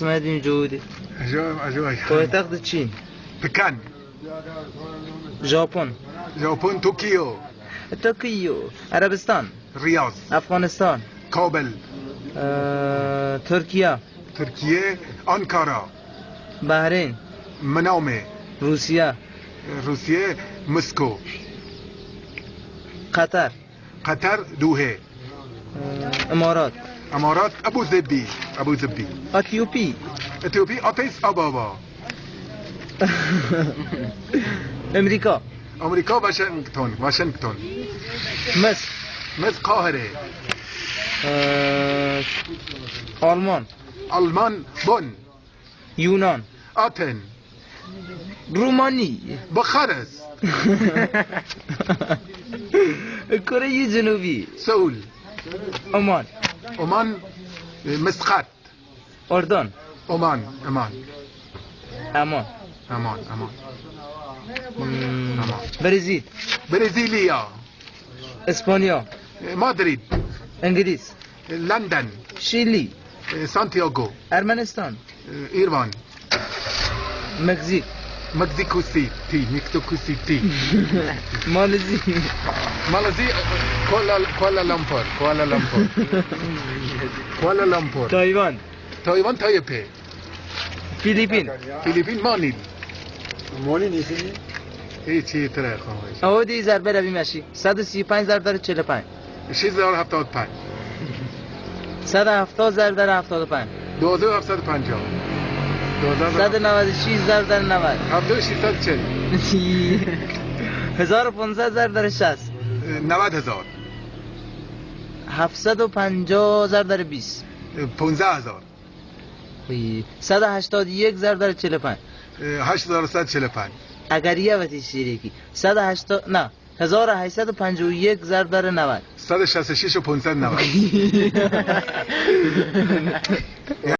عاصمت جهودی پایتخت چین پکن ژاپن توکیو توکیو عربستان ریاض افغانستان کابل ترکیه آنکارا بحرین منامه روسیه مسکو قطر دوحه امارات ابو ظبی اتیوپی آتیس آبابا امریکا واشنگتن مصر قاهره آلمان بن یونان آتن رومانی بخارست کره جنوبی سئول عمان مسقط اردن امان برزیلیا اسپانیا مادرید انگلیس لندن شیلی سانتیاگو ارمنستان ایران مکزیکو سیتی مالزی کوالالامپور تایوان تایپه فیلیپین مانی نیستی؟ هیچی تره خواهش اودی ضربه روی مشی 135 ضرب در 45 6,075 170 ضرب در 75 2,750 196 ضرب در 90 7,640 1500 ضرب در 60 90,000 750 ضرب در 20 15,000 181 ضرب در 45 8,145 اگر یه وقتی شیریکی 180 نه 1851 ضرب در 90 166 و 590